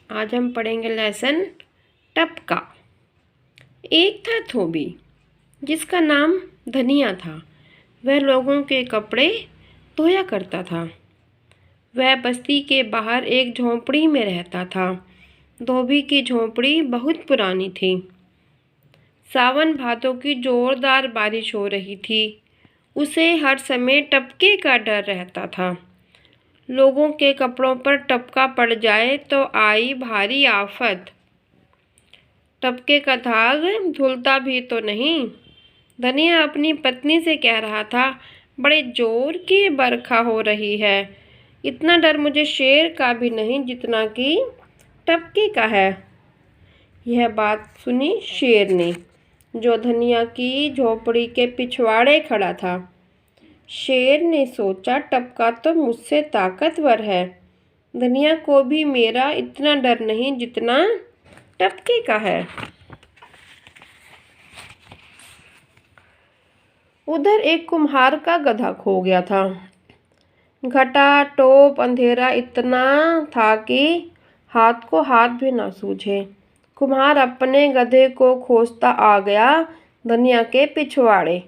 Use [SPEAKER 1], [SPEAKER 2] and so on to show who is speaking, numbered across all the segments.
[SPEAKER 1] आज हम पढ़ेंगे लेसन टपका। एक था धोबी जिसका नाम धनिया था। वह लोगों के कपड़े धोया करता था। वह बस्ती के बाहर एक झोंपड़ी में रहता था। धोबी की झोंपड़ी बहुत पुरानी थी। सावन भादों की जोरदार बारिश हो रही थी। उसे हर समय टपके का डर रहता था। लोगों के कपड़ों पर टपका पड़ जाए तो आई भारी आफत। टपके का दाग धुलता भी तो नहीं। धनिया अपनी पत्नी से कह रहा था, बड़े जोर की बरखा हो रही है। इतना डर मुझे शेर का भी नहीं जितना कि टपके का है। यह बात सुनी शेर ने, जो धनिया की झोपड़ी के पिछवाड़े खड़ा था। शेर ने सोचा, टपका तो मुझसे ताकतवर है। धनिया को भी मेरा इतना डर नहीं जितना टपके का है। उधर एक कुम्हार का गधा खो गया था। घटा टोप अंधेरा इतना था कि हाथ को हाथ भी ना सूझे। कुम्हार अपने गधे को खोजता आ गया धनिया के पिछवाड़े।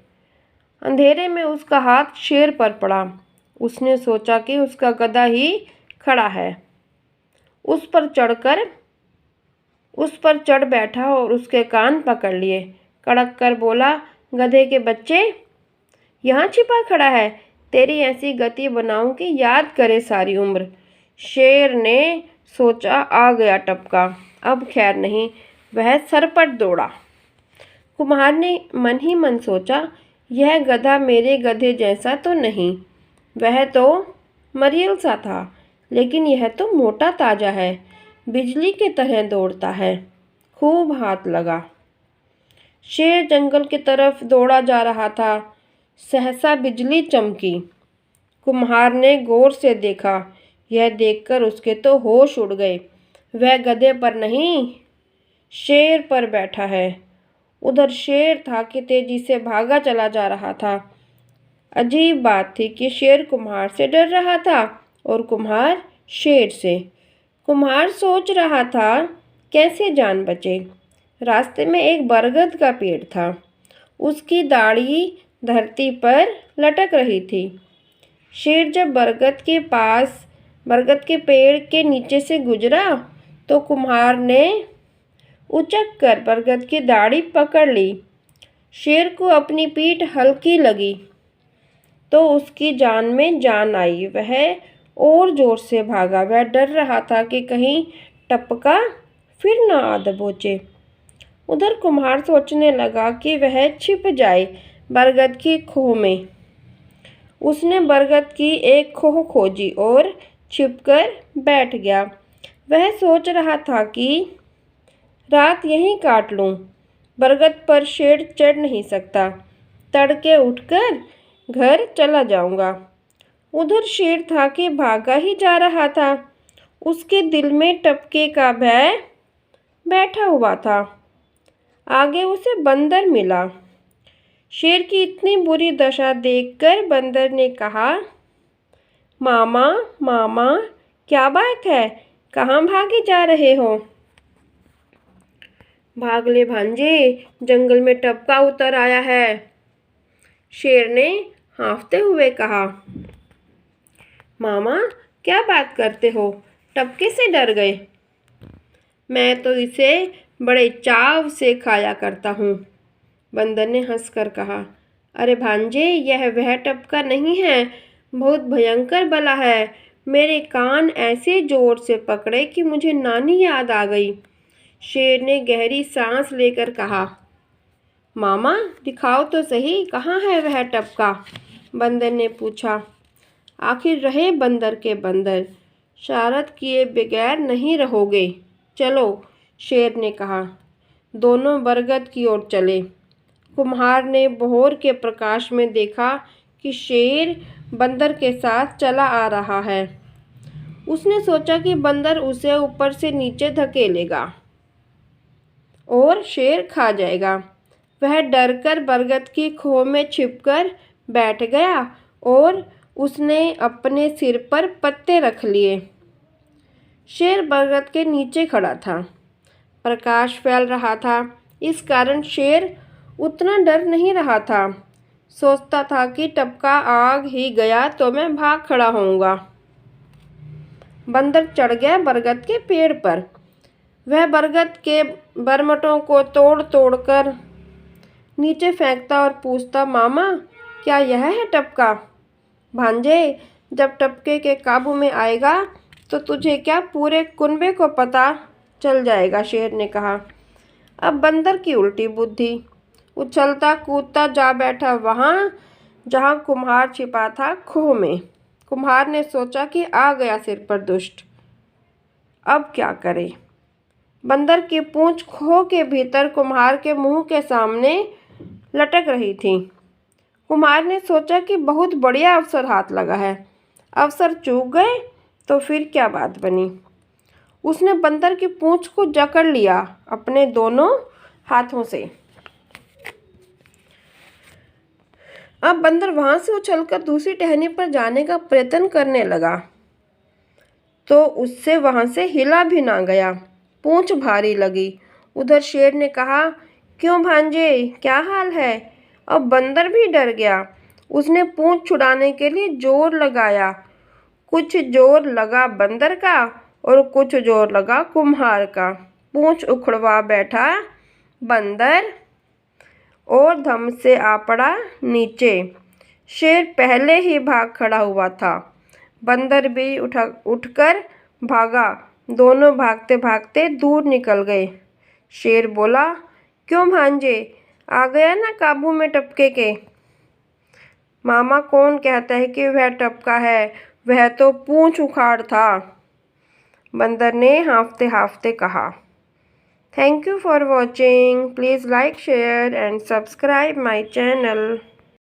[SPEAKER 1] अंधेरे में उसका हाथ शेर पर पड़ा। उसने सोचा कि उसका गधा ही खड़ा है। उस पर चढ़ बैठा और उसके कान पकड़ लिए। कड़क कर बोला, गधे के बच्चे, यहाँ छिपा खड़ा है। तेरी ऐसी गति बनाऊं कि याद करे सारी उम्र। शेर ने सोचा, आ गया टपका, अब खैर नहीं। वह सरपट दौड़ा। कुम्हार ने मन ही मन सोचा, यह गधा मेरे गधे जैसा तो नहीं। वह तो मरियल सा था, लेकिन यह तो मोटा ताजा है, बिजली की तरह दौड़ता है। खूब हाथ लगा। शेर जंगल की तरफ दौड़ा जा रहा था। सहसा बिजली चमकी। कुम्हार ने गौर से देखा। यह देखकर उसके तो होश उड़ गए। वह गधे पर नहीं, शेर पर बैठा है। उधर शेर था कि तेजी से भागा चला जा रहा था। अजीब बात थी कि शेर कुम्हार से डर रहा था और कुम्हार शेर से। कुम्हार सोच रहा था, कैसे जान बचे। रास्ते में एक बरगद का पेड़ था। उसकी दाढ़ी धरती पर लटक रही थी। शेर जब बरगद के पेड़ के नीचे से गुजरा तो कुम्हार ने उचक कर बरगद की दाढ़ी पकड़ ली। शेर को अपनी पीठ हल्की लगी तो उसकी जान में जान आई। वह और जोर से भागा। वह डर रहा था कि कहीं टपका फिर न आ दबोचे। उधर कुम्हार सोचने लगा कि वह छिप जाए बरगद की खोह में। उसने बरगद की एक खोह खोजी और छिपकर बैठ गया। वह सोच रहा था कि रात यहीं काट लूं। बरगद पर शेर चढ़ नहीं सकता। तड़के उठकर घर चला जाऊंगा। उधर शेर था कि भागा ही जा रहा था। उसके दिल में टपके का भय बैठा हुआ था। आगे उसे बंदर मिला। शेर की इतनी बुरी दशा देखकर बंदर ने कहा, मामा मामा, क्या बात है, कहाँ भागे जा रहे हो? भाग ले भांजे, जंगल में टपका उतर आया है, शेर ने हाँफते हुए कहा। मामा, क्या बात करते हो, टपके से डर गए? मैं तो इसे बड़े चाव से खाया करता हूँ, बंदर ने हंसकर कहा। अरे भांजे, यह वह टपका नहीं है, बहुत भयंकर बला है। मेरे कान ऐसे जोर से पकड़े कि मुझे नानी याद आ गई। शेर ने गहरी सांस लेकर कहा। मामा, दिखाओ तो सही, कहाँ है वह टपका? बंदर ने पूछा। आखिर रहे बंदर के बंदर, शरारत किए बगैर नहीं रहोगे। चलो, शेर ने कहा। दोनों बरगद की ओर चले। कुम्हार ने भोर के प्रकाश में देखा कि शेर बंदर के साथ चला आ रहा है। उसने सोचा कि बंदर उसे ऊपर से नीचे धकेलेगा और शेर खा जाएगा। वह डरकर बरगद की खोह में छिपकर बैठ गया और उसने अपने सिर पर पत्ते रख लिए। शेर बरगद के नीचे खड़ा था। प्रकाश फैल रहा था, इस कारण शेर उतना डर नहीं रहा था। सोचता था कि टपका आग ही गया तो मैं भाग खड़ा होऊंगा। बंदर चढ़ गया बरगद के पेड़ पर। वह बरगद के बरमटों को तोड़ तोड़ कर नीचे फेंकता और पूछता, मामा क्या यह है टपका? भांजे, जब टपके के काबू में आएगा तो तुझे क्या पूरे कुनबे को पता चल जाएगा, शेर ने कहा। अब बंदर की उल्टी बुद्धि। उछलता कूदता जा बैठा वहाँ जहाँ कुम्हार छिपा था खोह में। कुम्हार ने सोचा कि आ गया सिर पर दुष्ट, अब क्या करे। बंदर की पूंछ खोह के भीतर कुम्हार के मुंह के सामने लटक रही थी। कुम्हार ने सोचा कि बहुत बढ़िया अवसर हाथ लगा है। अवसर चूक गए तो फिर क्या बात बनी। उसने बंदर की पूंछ को जकड़ लिया अपने दोनों हाथों से। अब बंदर वहां से उछलकर दूसरी टहनी पर जाने का प्रयत्न करने लगा तो उससे वहां से हिला भी ना गया। पूंछ भारी लगी। उधर शेर ने कहा, क्यों भांजे, क्या हाल है? अब बंदर भी डर गया। उसने पूंछ छुड़ाने के लिए जोर लगाया। कुछ जोर लगा बंदर का और कुछ जोर लगा कुम्हार का। पूंछ उखड़वा बैठा बंदर और धम से आ पड़ा नीचे। शेर पहले ही भाग खड़ा हुआ था। बंदर भी उठकर भागा। दोनों भागते भागते दूर निकल गए। शेर बोला, क्यों भांजे, आ गया ना काबू में टपके के? मामा, कौन कहता है कि वह टपका है, वह तो पूंछ उखाड़ था, बंदर ने हाँफते हाँफते कहा। Thank you for watching. Please like, share and subscribe my channel.